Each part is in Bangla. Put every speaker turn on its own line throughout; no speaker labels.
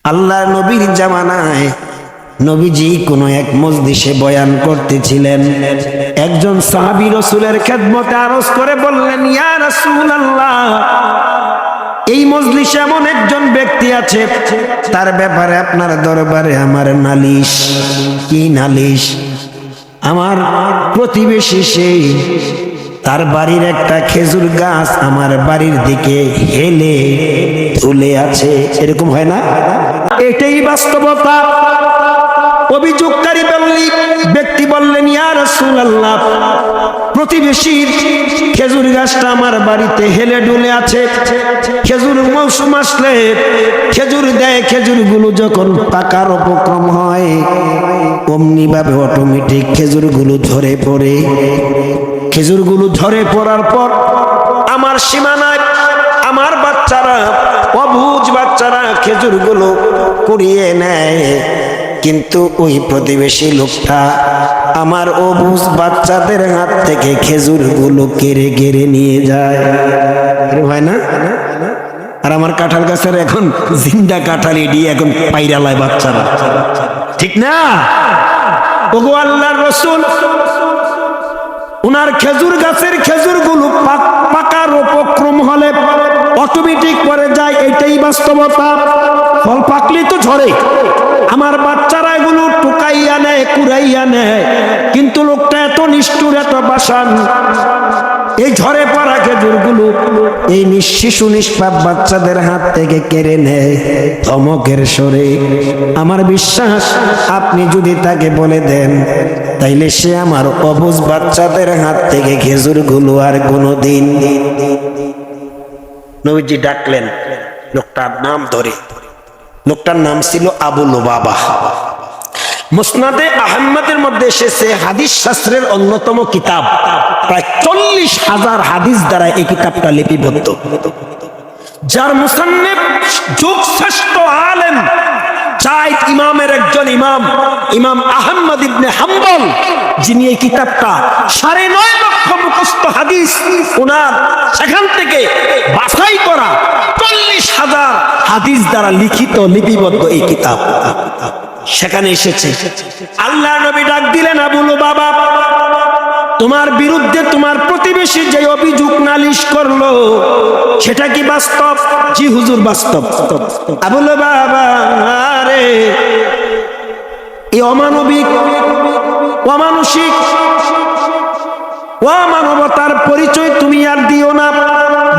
আল্লাহর নবীর জামানায় নবীজি কোনো এক মজলিসে বয়ান করতেছিলেন। একজন সাহাবী রাসূলের খেদমতে আরজ করে বললেন, ইয়া রাসূলুল্লাহ, এই মজলিসে এমন একজন ব্যক্তি আছে, তার ব্যাপারে আপনার দরবারে আমার নালিশ। কি নালিশ? আমার প্রতিবেশী সেই, তার বাড়ির একটা খেজুর গাছ আমার বাড়ির দিকে হেলে ঝুলে আছে। এরকম হয় না? এটাই বাস্তবতা। অভিযোগকারী ব্যক্তি বললেন, ইয়া রাসূলুল্লাহ, প্রতিবেশীর খেজুর গাছটা আমার বাড়িতে হেলে ডুলে আছে। খেজুর মৌসুম আসলে খেজুর দেয়, খেজুরগুলো যখন পাকার উপক্রম হয় অমনি ভাবে অটোমেটিক খেজুরগুলো ঝরে পড়ে। খেজুরগুলো ঝরে পড়ার পর আমার সীমানায় আমার বাচ্চারা, অবুঝ বাচ্চারা খেজুরগুলো কুড়িয়ে নেয়, কিন্তু ওই প্রতিবেশী লোকটা আমার অবুঝ বাচ্চাদের হাত থেকে খেজুরগুলো কেড়ে কেড়ে নিয়ে যায়। হয় না? আর আমার কাঁঠাল গাছের এখন জিন্দা কাঁঠাল এডিয়ে এখন পাইরালায় বাচ্চারা, ঠিক না? ওগো আল্লাহর রাসূল, উনার খেজুর গাছের খেজুরগুলো পাকার উপক্রম হলে অটোমেটিক পরে যায়, এটাই বাস্তবতা। ফল পাকলে তো ঝরে, আমার বাচ্চারা এগুলো টুকাইয়া নেয়, কুড়াইয়া নেয়, কিন্তু লোকটা এত নিষ্ঠুর, এত পাষাণ, এই ঝরে পড়া খেজুরগুলো এই শিশু নিষ্পাপ বাচ্চাদের হাত থেকে কেড়ে নেয় ধমকের স্বরে। আমার বিশ্বাস আপনি যদি তাকে বলে দেন, তাইলে সে আমার অবুঝ বাচ্চাদের হাত থেকে খেজুরগুলো আর কোনোদিন। নবীজি ডাকলেন লোকটার নাম ধরে। লোকটার নাম ছিল আবু লুবাবা। মুসনাদে আহমদের মধ্যে এসেছে, হাদিস শাস্ত্রের অন্যতম কিতাব, প্রায় 40,000 হাদিস দ্বারা এই কিতাবটা লিপিবদ্ধ, যার মুসান্নিফ যুগশ্রেষ্ঠ আলেম জায়েদ ইমামের একজন ইমাম, ইমাম আহমদ ইবনে হাম্বল, যিনি এই কিতাবটা 9.5 লক্ষ মুখস্থ হাদিস ওনার সেখান থেকে বাছাই করা 40,000 হাদিস দ্বারা লিখিত লিপিবদ্ধ এই কিতাব। সেখানে এসেছে, আল্লাহ নবী ডাক দিলেন, আবু লুবাবা, তোমার বিরুদ্ধে তোমার প্রতিবেশী যে অভিযোগ নালিশ করলো সেটা কি বাস্তব? জি হুজুর, বাস্তব। আবু লুবাবা, আরে এই অমানবিক, অমানুষিক, অমানবতার পরিচয় তুমি আর দিও না।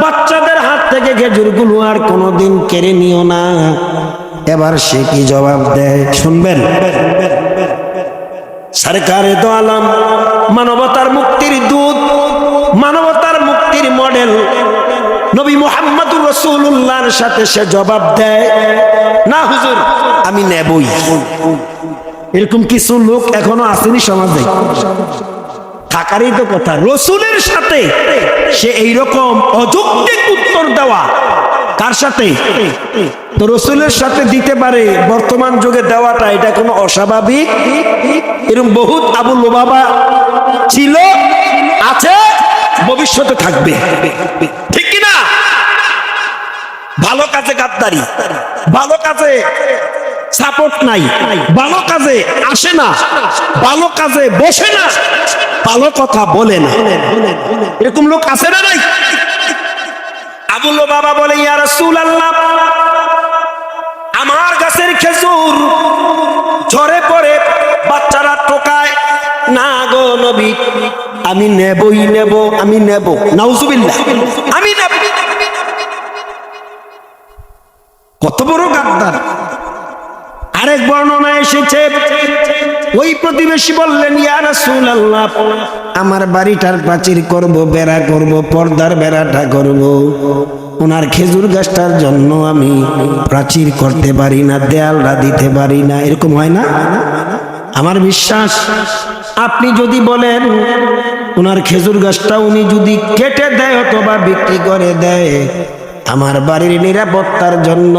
বাচ্চাদের হাত থেকে খেজুরগুলো আর কোনোদিন কেড়ে নিও না। এবার সে কি জবাব দেয় শুনবেন। সরকারে দো আলম, মানবতার মুক্তির দূত, মানবতার মুক্তির মডেল নবী মুহাম্মদুর রাসূলুল্লাহর সাথে সে জবাব দেয়, না হুজুর আমি নেবই। এরকম কিছু লোক এখনো আসেনি সমাজে, থাকারই তো কথা। রসুলের সাথে সে এইরকম অযৌক্তিক উত্তর দেওয়া, কার সাথে? তো রসুলের সাথে দিতে পারে, বর্তমান যুগে দেওয়াটা এটা কোনো অস্বাভাবিক? এরকম বহুত আবু লুবাবা ছিল, আছে, ভবিষ্যতে থাকবে, ঠিক কিনা? ভালো কাজে গাদ্দারি, ভালো কাজে সাপোর্ট নাই, ভালো কাজে আসে না, ভালো কাজে বসে না, ভালো কথা বলে না, এরকম লোক আছে না নাই? আবু লুবাবা বলে, ইয়া রাসূলুল্লাহ, আমার গাছের খেজুর ঝরে পড়ে বাচ্চারা টোকায় না গো নবী, আমি নেবই নেব, আমি নেব, নাউজুবিল্লাহ, আমি নেব। কত বড় গাদ্দার! আরেক বর্ণনা এসেছে, ওই প্রতিবেশী বললেন, ইয়া রাসূলুল্লাহ, আমার বাড়িটার প্রাচীর করব, বেড়া করব, পর্দার বেড়াটা করব, ওনার খেজুর গাছটার জন্য আমি প্রাচীর করতে পারি না, দেয়ালটা দিতে পারি না। এরকম হয় না? আমার বিশ্বাস আপনি যদি বলেন ওনার খেজুর গাছটা উনি যদি কেটে দেয় অথবা বিক্রি করে দেয়, আমার বাড়ির নিরাপত্তার জন্য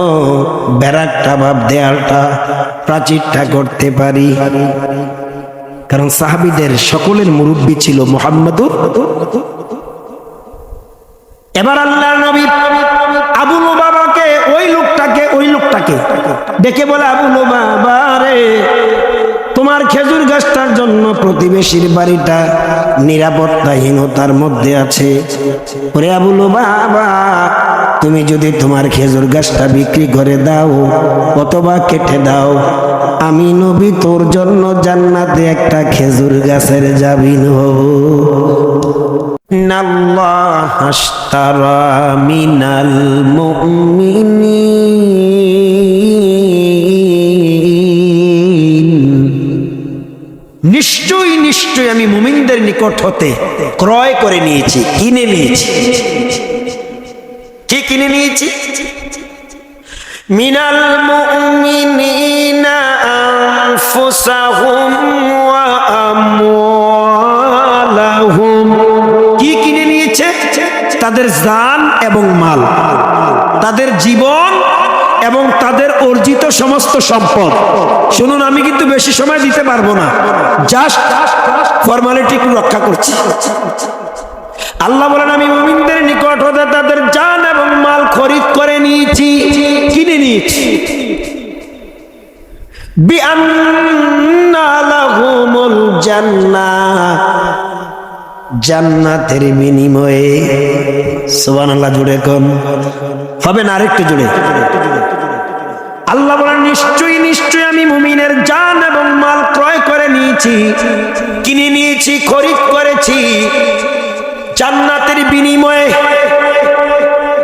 বেড়াটা বা দেয়ালটা, প্রাচীরটা করতে পারি। কারণ সাহাবীদের সকলের মুরব্বী ছিল মুহাম্মদুর। এবার আল্লাহর নবী আবু লুবাবাকে ওই লোকটা কাকে? ওই লোকটাকে ডেকে বলে, আবু লুবাবা রে, তোমার খেজুর গাছটার জন্য প্রতিবেশীর বাড়িটা নিরাপত্তাহীনতার মধ্যে আছে। ওরে আবু লুবাবা, তুমি যদি তোমার খেজুর গাছটা বিক্রি করে দাও অথবা কেটে দাও, আমি নবী তোর জন্য জান্নাতে একটা খেজুর গাছের জামিন হব। ইন্নাল্লাহ আশতারা মিনাল মুমিনিন, নিশ্চয়ই নিশ্চয়ই আমি মুমিনদের নিকট হতে ক্রয় করে নিয়েছি, কিনে নিয়েছি। কি কিনে নিয়েছি? মিনাল মুমিনিনা আনফুসাহুম ওয়া আমওয়ালাহুম। কি কিনে নিয়েছে? তাদের জান এবং মাল, তাদের জীবন এবং তাদের অর্জিত সমস্ত সম্পদ। শুনুন, আমি কিন্তু বেশি সময় দিতে পারবো না, জাস্ট ফর্মালিটি রক্ষা করছি। আল্লাহ বলেন, আমি মুমিনদের নিকট হতে তাদের জান এবং মাল খরিদ করে নিয়েছি, কিনে নিয়েছি। বিআন্না লাহুমুল জান্নাহ, জান্নাতের বিনিময়ে। সুবহানাল্লাহ, জুড়ে কোন হবে না? আরেকটু জুড়ে। আল্লাহ বলেন, নিশ্চয়ই নিশ্চয়ই আমি মুমিনের জান এবং মাল ক্রয় করে নিয়েছি, কিনে নিয়েছি, খরিদ করেছি জান্নাতের বিনিময়ে।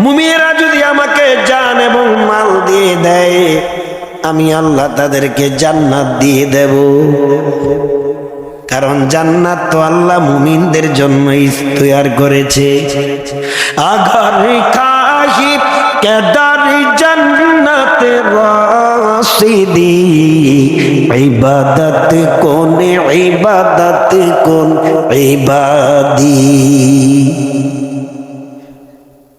মুমিনেরা যদি আমাকে জান এবং মাল দিয়ে দেয়, আমি আল্লাহ তাদেরকে জান্নাত দিয়ে দেব। কারণ জান্নাত তো আল্লাহ মুমিনদের জন্যই তৈরি করেছে। আগার কাহিব কেদার জান্নাতে রাশিদি, ইবাদত কোন ইবাদত কোন ইবাদি।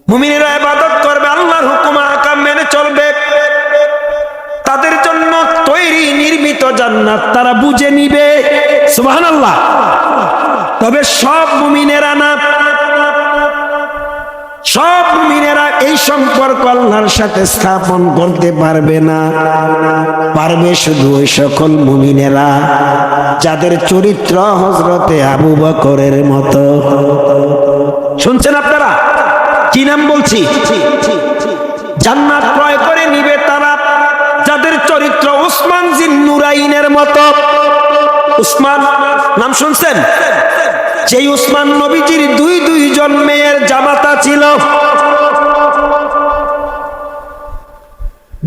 মুমিনেরা ইবাদত করবে, আল্লাহর হুকুম আহকাম মেনে চলবে, তাদের জন্য তৈরি নির্মিত জান্নাত তারা বুঝে নিবে। সুবহানাল্লাহ। তবে সব মুমিনেরা না, সব মুমিনেরা এই সম্পর্ক আল্লাহর সাথে স্থাপন করতে পারবে না। পারবে শুধু ওই সকল মুমিনেরা যাদের চরিত্র হযরতে আবু বকরের মতো। শুনছেন আপনারা? কি নাম বলছি? জান্নাত ক্রয় করে নিবে তারা যাদের চরিত্র উসমান জিন্নুরাইনের মতো। উসমান নাম শুনছেন? যেই উসমান নবীজির দুইজন মেয়ের জামাতা ছিল।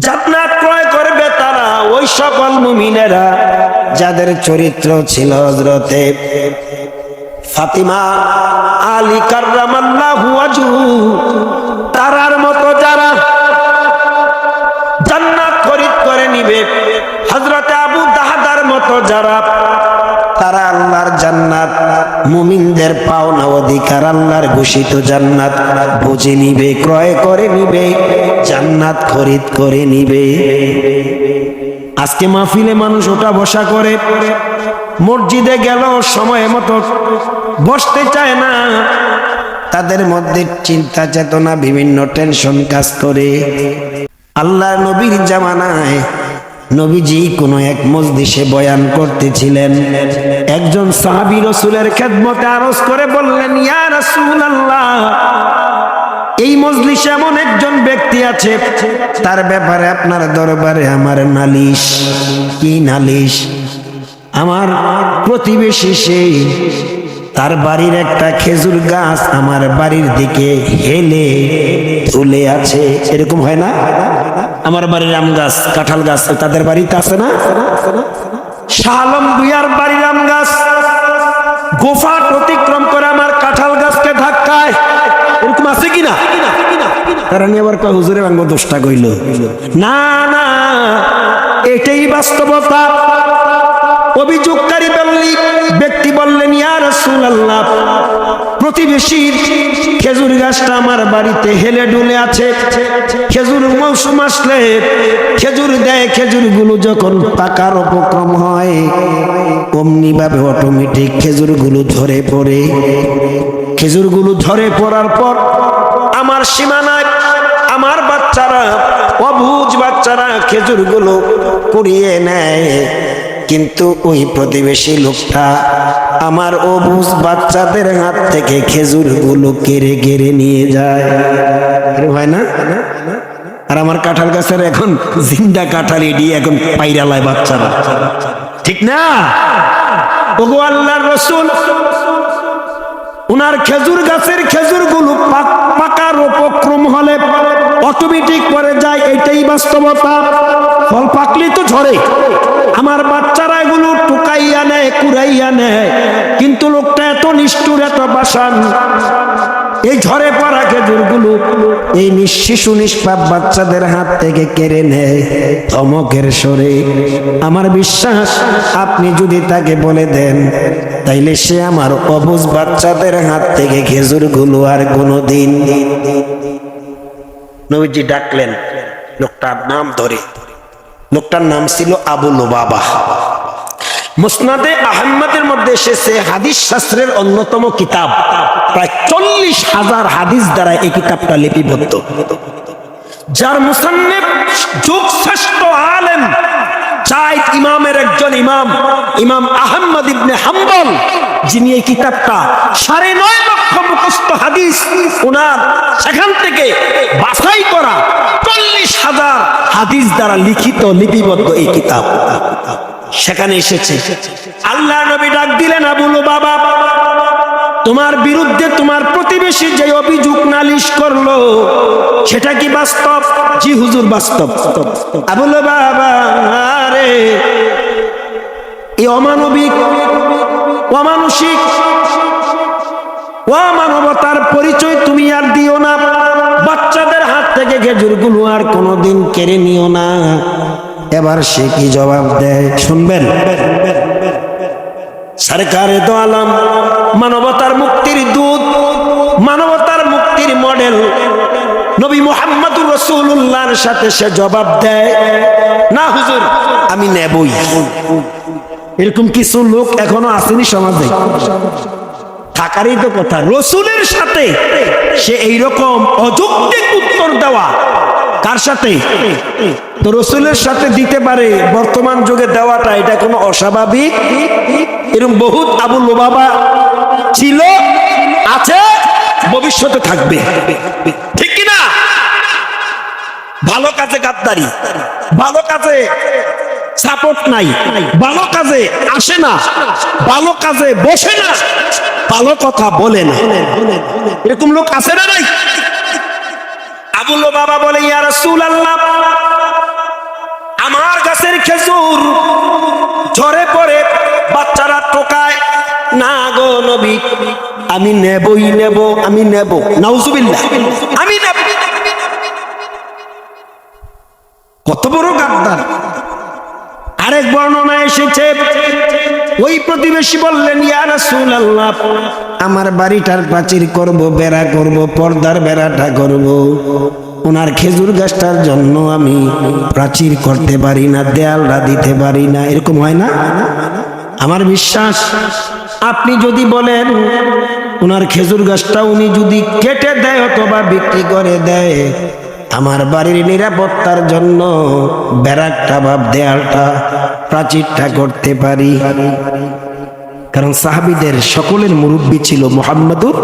জান্নাত ক্রয় করবে তারা ওই সকল মুমিনেরা যাদের চরিত্র ছিল হযরতে ফাতিমা আলী কাররামাল্লাহু ওয়াজহু, তারার মতো যারা জান্নাত খরিদ করে নিবে। হযরতে আবু দাহদার মতো যারা, তারা আল্লাহর জান্নাত, মুমিনদের পাওনা অধিকার, আল্লাহর ঘোষিত জান্নাত বুঝে নিবে, ক্রয় করে নিবে, জান্নাত খরিদ করে নিবে। আজকে মাহফিলে মানুষ ওঠা বসা করে, মসজিদে গেল সময় মতো বসতে চায় না, তাদের মধ্যে চিন্তা চেতনা, বিভিন্ন টেনশন কাজ করে। আল্লাহ নবীর জামানায় নবীজি কোনো এক মজলিসে বয়ান করতেছিলেন। একজন সাহাবী রাসূলের খেদমতে আরজ করে বললেন, ইয়া রাসূলুল্লাহ, এই মজলিসে এমন একজন ব্যক্তি আছে, তার ব্যাপারে আপনার দরবারে আমার নালিশ। কি নালিশ? আমার প্রতিবেশী সে, তার বাড়ির একটা খেজুর গাছ আমার বাড়ির দিকে হেলে ঝুলে আছে। এরকম হয় না? আমার বাড়ির আম গাছ, কাঁঠাল গাছ তাদের বাড়িতে আছে না? শাহ আলম ভূঁইয়ার বাড়ির আম গাছ গোফাট অতিক্রম করে আমার কাঁঠাল গাছকে ধাক্কায়। এরকম আছে কিনা? তারা নিয়ে আবার কয় হুজুরে ভাঙ্গ দোষটা কইল। না না, এটাই বাস্তবতা। অভিযোগকারী ব্যক্তি বললেন, ইয়া রাসূলুল্লাহ, প্রতিবেশীর খেজুর গাছটা আমার বাড়িতে হেলে ডুলে আছে। খেজুর মৌসুম আসলে খেজুর দেয়, খেজুরগুলো যখন পাকার উপক্রম হয় অমনি ভাবে অটোমেটিক খেজুরগুলো ঝরে পড়ে। খেজুরগুলো ঝরে পড়ার পর আমার সীমানায় আমার বাচ্চারা, অবুঝ বাচ্চারা খেজুরগুলো কুড়িয়ে নেয়, কিন্তু ওই প্রতিবেশী লোকটা আমার অবুঝ বাচ্চাদের হাত থেকে খেজুরগুলো কেড়ে কেড়ে নিয়ে যায়। হয় না? আর আমার কাঁঠাল গাছের এখন জিন্দা কাঁঠাল এডি এখন পাইরালায় বাচ্চারা, ঠিক না? ওগো আল্লাহর রাসূল, উনার খেজুর গাছের খেজুরগুলো পাকার উপক্রম হলে অটোমেটিক পরে যায়, এটাই বাস্তবতা। ফল পাকলে তো ঝরে, আমার বাচ্চারা এগুলো টুকাইয়া নেয়, কুড়াইয়া নেয়, কিন্তু লোকটা এত নিষ্ঠুর, এত পাষাণ, এই ঝরে পড়া খেজুরগুলো এই শিশু নিষ্পাপ বাচ্চাদের হাত থেকে কেড়ে নেয় ধমকের স্বরে। আমার বিশ্বাস আপনি যদি তাকে বলে দেন, তাইলে সে আমার অবুঝ বাচ্চাদের হাত থেকে খেজুরগুলো আর কোনোদিন। নবীজি ডাকলেন, লোকটার নাম ধরে। লোকটার নাম ছিল আবু লুবাবা। মুসনাদে আহমদের মধ্যে এসেছে, হাদিস শাস্ত্রের অন্যতম কিতাব, প্রায় 40,000 হাদিস দ্বারা এই কিতাবটা লিপিবদ্ধ, যার মুসান্নিফ যুগশ্রেষ্ঠ আলেম চার ইমামের একজন ইমাম, ইমাম আহমদ ইবনে হাম্বল, যিনি এই কিতাবটা 9.5 লক্ষ মুখস্থ হাদিস ওনার সেখান থেকে বাছাই করা 40,000 হাদিস দ্বারা লিখিত লিপিবদ্ধ এই কিতাব। সেখানে এসেছে, আল্লাহ নবী ডাক দিলেন, আবু লুবাবা, তোমার বিরুদ্ধে তোমার প্রতিবেশী যে অভিযোগ নালিশ করলো সেটা কি বাস্তব? জি হুজুর, বাস্তব। আবু লুবাবা, আরে এই অমানবিক, অমানুষিক, অমানবতার পরিচয় তুমি আর দিও না, বাচ্চাদের হাত থেকে খেজুরগুলো আর কোনোদিন কেড়ে নিও না। এবার সে কি জবাব দেয় শুনবেন। সরকারে দো আলম, মানবতার মুক্তির দূত, মানবতার মুক্তির মডেল নবী মুহাম্মদুর রাসূলুল্লাহর সাথে সে জবাব দেয়, না হুজুর আমি নেবই। এরকম কিছু লোক এখনো আসেনি সমাজে, থাকারই তো কথা। রসুলের সাথে সে এইরকম অযৌক্তিক উত্তর দেওয়া, কার সাথে? তো রসুলের সাথে দিতে পারে, বর্তমান যুগে দেওয়াটা এটা কোনো অস্বাভাবিক? এরকম বহুত আবু লুবাবা ছিল, আছে, ভবিষ্যতে থাকবে, ঠিক কিনা? ভালো কাজে গাদ্দারি, ভালো কাজে সাপোর্ট নাই, ভালো কাজে আসে না, ভালো কাজে বসে না, ভালো কথা বলে না, এরকম লোক আছে না নাই? আবু লুবাবা বলে, ইয়া রাসূলুল্লাহ, আমার গাছের খেজুর ঝরে পড়ে, বাচ্চারা টোকায় না গো নবী, আমি নেবই নেব, আমি নেব, নাউজুবিল্লাহ, আমি নেব। কত বড় গাদ্দার! আরেক বর্ণনা এসেছে, ওই প্রতিবেশী বললেন, ইয়া রাসূলুল্লাহ, আমার বাড়িটার প্রাচীর করব, বেড়া করব, পর্দার বেড়াটা করব, ওনার খেজুর গাছটার জন্য আমি প্রাচীর করতে পারি না, দেয়ালটা দিতে পারি না। এরকম হয় না? আমার বিশ্বাস আপনি যদি বলেন ওনার খেজুর গাছটা উনি যদি কেটে দেয় অথবা বিক্রি করে দেয়, আমার বাড়ির নিরাপত্তার জন্য ব্যারাকটা বা দেয়ালটা, প্রাচীরটা করতে পারি। কারণ সাহাবীদের সকলের মুরব্বী ছিল মুহাম্মদুর।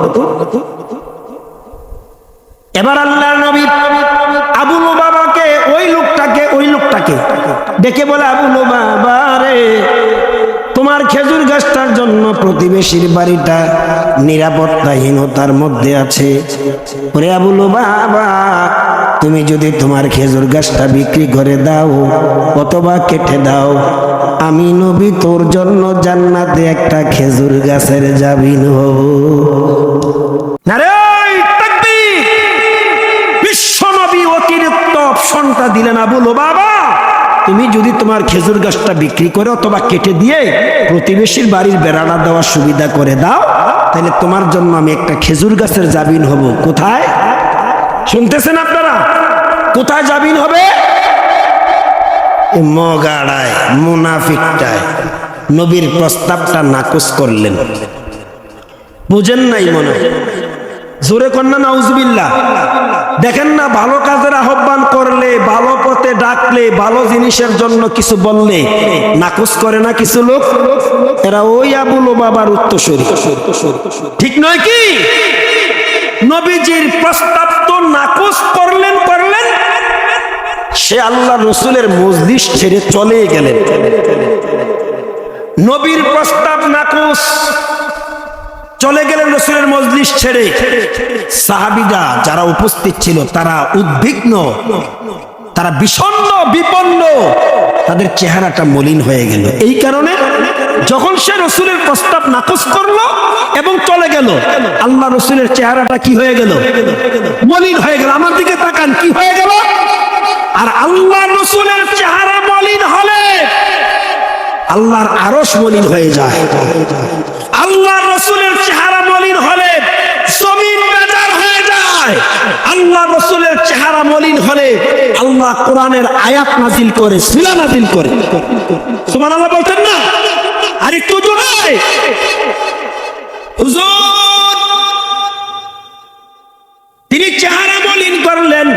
এবার আল্লাহর নবী আবু লুবাবাকে, ওই লোকটাকে ডেকে বলে, আবু লুবাবা রে, তোমার খেজুর গাছটার জন্য প্রতিবেশীর বাড়িটা নিরাপত্তাহীনতার মধ্যে আছে। ওরে আবু লুবাবা, তুমি যদি তোমার খেজুর গাছটা বিক্রি করে দাও অথবা কেটে দাও, আমি নবী তোর জন্য জান্নাতে একটা খেজুর গাছের জামিন হব। নারে তাকবীর! বিশ্ব নবী অতিরিক্ত অপশনটা দিলেন, আবু লুবাবা, তুমি যদি তোমার খেজুর গাছটা বিক্রি করে অথবা কেটে দিয়ে প্রতিবেশীর বাড়ির বেড়াটা দেওয়ার সুবিধা করে দাও, তাহলে তোমার জন্য আমি একটা খেজুর গাছের জামিন হব। কোথায়? শুনতেছেন আপনারা? কোথায় জামিন হবে? মগাড়ায়, মুনাফিকটায় নবীর প্রস্তাবটা নাকচ করলেন। বুঝেন নাই মনে? জোরে কন্যা নাউজুবিল্লাহ। দেখেন না, ভালো কাজের আহ্বান করলে, ভালো পথে ডাকলে, ভালো জিনিসের জন্য কিছু বললে নাকচ করে না কিছু লোক? এরা ওই আবু লুবাবার উত্তরসূরি, ঠিক নয় কি? নবীজির প্রস্তাব তো নাকচ করলেন, সে আল্লাহ রসুলের মজলিস ছেড়ে চলে গেলেন। নবীর প্রস্তাব নাকচ, চলে গেলেন রসুলের মজলিস ছেড়ে। সাহাবীরা যারা উপস্থিত ছিল তারা উদ্বিগ্ন, তারা বিষণ্ণ বিপন্ন, তাদের চেহারাটা মলিন হয়ে গেল। এই কারণে যখন সে রসুলের প্রস্তাব নাকচ করলো এবং চলে গেল, আল্লাহ রসুলের চেহারাটা কি হয়ে গেল? মলিন হয়ে গেল। আমার দিকে তাকান, কি হয়ে গেল? আর আল্লাহ রসুলের চেহারা মলিন হলে আল্লাহর আরশ মলিন হয়ে যায়। আল্লাহ রসুলের চেহারা মলিন হলে জমিন বেজার হয়ে যায়। আল্লাহ রসুলের চেহারা মলিন হলে আল্লাহ কোরআনের আয়াত নাজিল করে, সূরা নাজিল করে। সুবহানাল্লাহ বলতেন না? আর একটু জোরে, হুজুর তিনি চেহারা মলিন করলেন।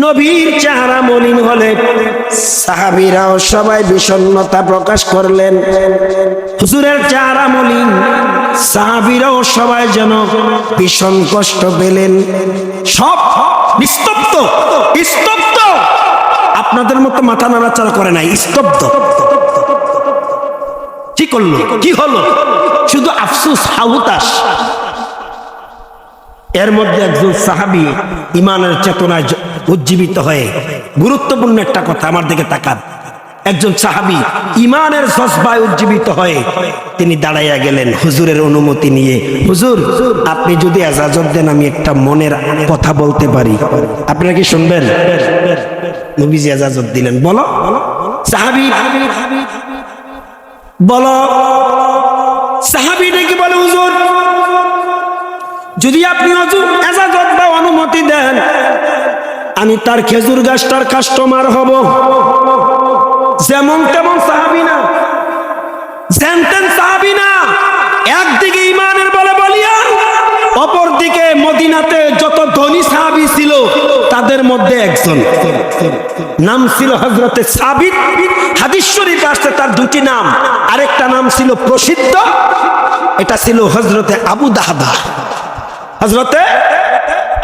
নবীর চেহারা মলিন হলে সাহাবীরাও সবাই বিষণ্ণতা প্রকাশ করলেন। হুজুরের চেহারা মলিন, সাহাবীরাও সবাই যেন ভীষণ কষ্ট পেলেন। সব নিস্তব্ধ, স্তব্ধ। আপনাদের মতো মাথা নাড়াচাড়া করে নাই, স্তব্ধ। কি করলো? কি হলো? শুধু আফসোস, হাহুতাশ। এর মধ্যে একজন সাহাবী ইমানের চেতনায় উজ্জীবিত হয়ে, গুরুত্বপূর্ণ একটা কথা, আমার দিকে তাকান। একজন সাহাবী ইমানের জজবায় উজ্জীবিত হয়ে তিনি দাঁড়াইয়া গেলেন হুজুরের অনুমতি নিয়ে। হুজুর, আপনি যদি ইজাজত দেন আমি একটা মনের কথা বলতে পারি, আপনারা কি শুনবেন? নবীজি ইজাজত দিলেন। বলো। সাহাবী বলো। সাহাবী ডেকে বলে, হুজুর যদি আপনি ইজাজত বা অনুমতি দেন আমি তার খেজুর গাছটার কাস্টমার হব। যেমন তেমন সাহাবী না, জানতেন সাহাবী না। একদিকে ইমানের বলে বলিয়া, অপরদিকে মদিনাতে যত ধনী সাহাবী ছিল তাদের মধ্যে একজন নাম ছিল হযরতে সাবিত। হাদিস শরীফে আসছে তার দুটি নাম, আরেকটা নাম ছিল প্রসিদ্ধ, এটা ছিল হযরতে আবু দাহদা। হযরতে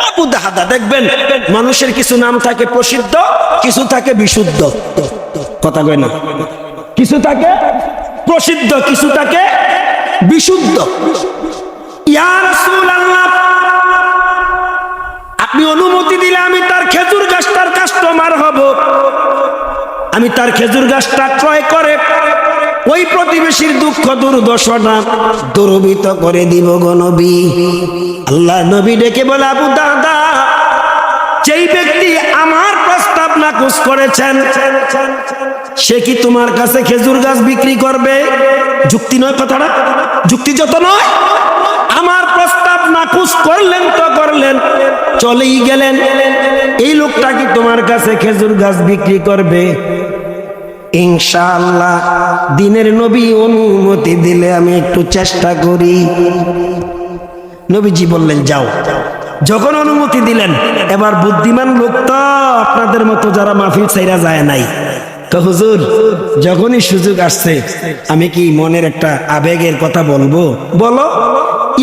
আবু দাহদা। দেখবেন মানুষের কিছু নাম থাকে প্রসিদ্ধ, কিছু থাকে বিশুদ্ধ। কথা কয় না? কিছু থাকে প্রসিদ্ধ, কিছু থাকে বিশুদ্ধ। ইয়া রাসূলুল্লাহ, আপনি অনুমতি দিলে আমি তার খেজুর গাছটার কাস্টমার হব। আমি তার খেজুর গাছটা ক্রয় করে ওই প্রতিবেশীর দুঃখ দুর্দশাটা দূরীভূত করে দিব গো নবী। আল্লাহ নবী ডেকে বলে, আবু দাহদা, যেই ব্যক্তি আমার প্রস্তাব নাকচ করেছেন সে কি তোমার কাছে খেজুর গাছ বিক্রি করবে? যুক্তি নয় কথাটা, যুক্তিযত নয়। আমার প্রস্তাব নাকচ করলেন তো করলেন, চলেই গেলেন। এই লোকটা কি তোমার কাছে খেজুর গাছ বিক্রি করবে? ইনশাআল্লাহ দিনের নবী অনুমতি দিলে আমি একটু চেষ্টা করি। নবীজি বললেন, যাও। যখন অনুমতি দিলেন, এবার বুদ্ধিমান লোক তো আপনাদের মতো যারা মাহফিল ছাইরা যায় নাই, তো হুজুর যখনই সুযোগ আসছে আমি কি মনের একটা আবেগের কথা বলবো? বলো।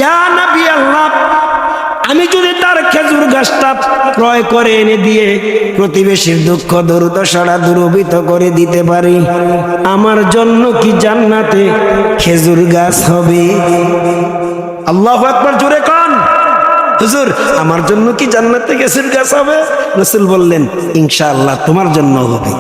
ইয়া নবী আল্লাহ, আমি যদি তার খেজুর গাছটা ক্রয় করে এনে দিয়ে প্রতিবেশীর দুঃখ দুর্দশা দূরীভূত করে দিতে পারি, আমার জন্য কি জান্নাতে খেজুর গাছ হবে? আল্লাহু আকবার, জোরে কান। হুজুর আমার জন্য কি জান্নাতে খেজুর গাছ হবে? রাসূল বললেন, ইনশাআল্লাহ তোমার জন্য হবে।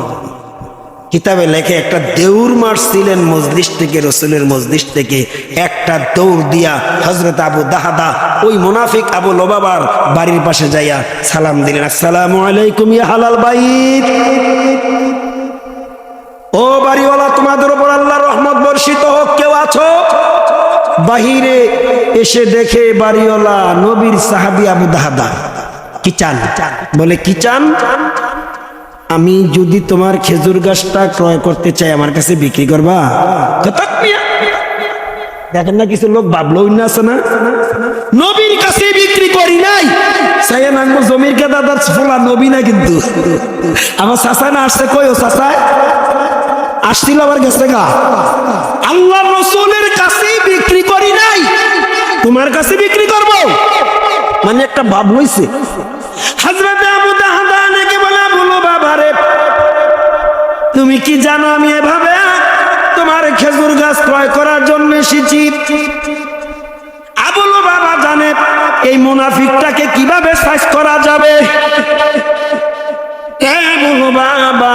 কিতাবে লেখে একটা দৌড় মারছিলেন মজলিস থেকে, রসুলের মজলিস থেকে একটা দৌড় দিয়া হযরত আবু দাহদা ওই মুনাফিক আবু লুবাবার বাড়ির পাশে যাইয়া সালাম দিলেন, আসসালামু আলাইকুম ইয়া হালাল বাইত। ও বাড়িওয়ালা, তোমাদের উপর আল্লাহর রহমত বর্ষিত হোক। কেউ আছো? বাহিরে এসে দেখে বাড়িওয়ালা নবীর সাহাবী আবু দাহদা। কি চান? বলে, কি চান? আমি যদি তোমার খেজুর গাছটা ক্রয় করতে চাই আমার কাছে বিক্রি করবা? দেখেন না কিছু লোক ভাবলো না, আছে না, নবীর কাছে বিক্রি বিক্রি করি নাই। সাইয়া নাঙ্গো জমির কে দাদার ফোলা নবী না কিন্তু আমার চাচা না আসছে কই ও চাচা আসছিল আবার গেছে গা। আল্লাহ রসুলের কাছে বিক্রি করি নাই, তোমার কাছে বিক্রি করব মানে একটা ভাব হইছে। হযরত আবু দাহদা নাকি বলে বলো বাবা রে তুমি কি জানো আমি এভাবে তোমার খেজুর গাছ ক্রয় করার জন্য এসেছি। আবুল বাবা জানে এই মুনাফিকটাকে কিভাবে সাইজ করা যাবে। বলো বাবা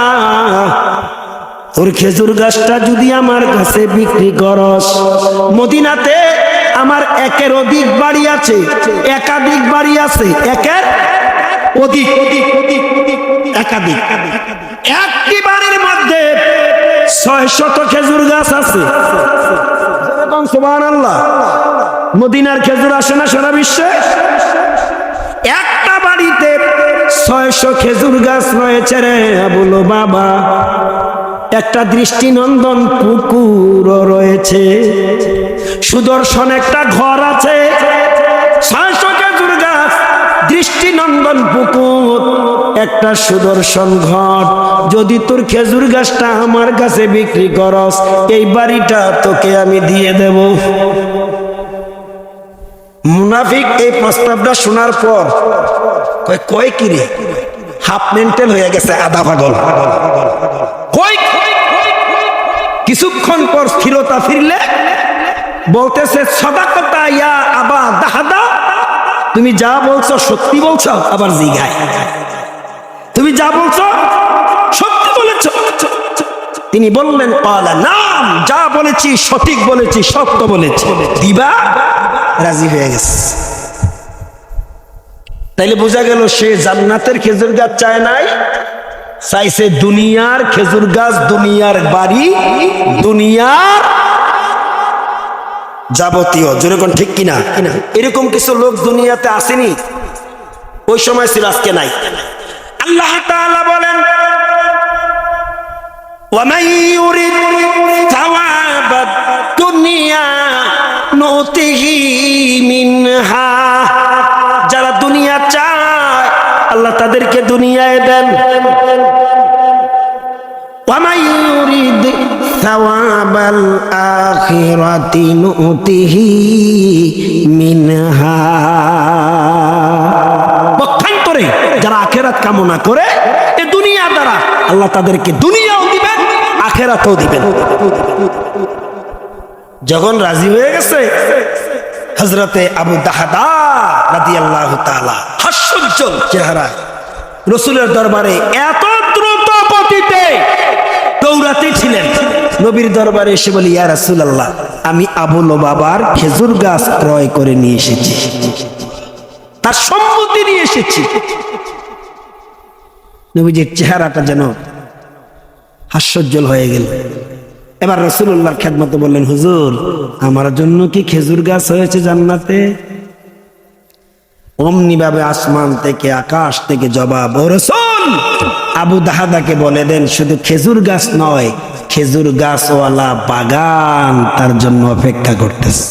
তোর খেজুর গাছটা যদি আমার কাছে বিক্রি করস, মদিনাতে আমার একের অধিক বাড়ি আছে, একাধিক বাড়ি আছে, একের অধিক একাধিক, একটি বাড়ির মধ্যে 600 খেজুর গাছ আছে। সুবহানাল্লাহ, মদিনার খেজুর আসে না সারা বিশ্বে। একটা বাড়িতে 600 খেজুর গাছ রয়েছে রে বলো বাবা। একটা দৃষ্টিনন্দন পুকুর রয়েছে, সুদর্শন একটা ঘর আছে, 600 খেজুর গাছ, দৃষ্টিনন্দন পুকুর, একটা সুদর্শন ঘর। যদি তোর খেজুর গাছটা আমার কাছে বিক্রি করস, এই বাড়িটা তোকে আমি দিয়ে দেব। মুনাফিক এই প্রস্তাবটা শোনার পর কয় কি রে, হাফ মেন্টাল হয়ে গেছে, আধা পাগল। কিছুক্ষণ পর স্থিরতা ফিরলে বলতেছে সাদাকাতা ইয়া আবা দাহদা, তুমি যা বলছো সত্যি বলছো? আবার জিগায় তুমি যা বলছো সত্যি বলেছো? তিনি বললেন ক্বালা নাম, যা বলেছি সঠিক বলেছি, সত্য বলেছি, দিবা? রাজি হয়ে গেছে। তাইলে বোঝা গেল সে জান্নাতের খেজুর গাছ চায় নাই, চাইছে দুনিয়ার খেজুর গাছ, দুনিয়ার বাড়ি, দুনিয়ার যাবতীয়। যেরকম ঠিক কিনা? এরকম কিছু লোক দুনিয়াতে আসেনি, ওই সময় ছিল, আজকে নাই। আল্লাহ তাআলা বলেন ওয়ামান ইউরিদ সাওয়াবাদ দুনিয়া নুতিহি মিনহা, যারা দুনিয়া চায় আল্লাহ তাদেরকে দুনিয়ায় দেন। ওয়ামান ইউরিদ সাওয়াবাল আখিরাতি নুতিহি মিনহা, পক্ষান্তরে যারা আখিরাত কামনা করে এই দুনিয়া দ্বারা আল্লাহ তাদেরকে দুনিয়াও দিবেন, আখিরাতও দিবেন। যখন রাজি হয়ে গেছে হযরতে আবু দাহদা রাদিয়াল্লাহু তাআলা হাস্যোজ্জ্বল চেহারা রাসূলের দরবারে এত দ্রুত গতিতে দৌড়াতে ছিলেন। নবীর দরবারে এসে বলি ইয়া রাসূলুল্লাহ, আমি আবু লুবাবার খেজুর গাছ ক্রয় করে নিয়ে এসেছি, তার সম্মতি নিয়ে এসেছি। নবীজির চেহারাটা যেন হাস্যোজ্জ্বল হয়ে গেল। এবার রাসূলুল্লাহর খেদমতে বললেন, হুজুর আমার জন্য কি খেজুর গাছ হয়েছে জান্নাতে? অমনি ভাবে আসমান থেকে, আকাশ থেকে জবাব, ও রাসূল আবু দাহদাকে বলে দেন শুধু খেজুর গাছ নয়, খেজুর গাছওয়ালা বাগান তার জন্য অপেক্ষা করতেছে।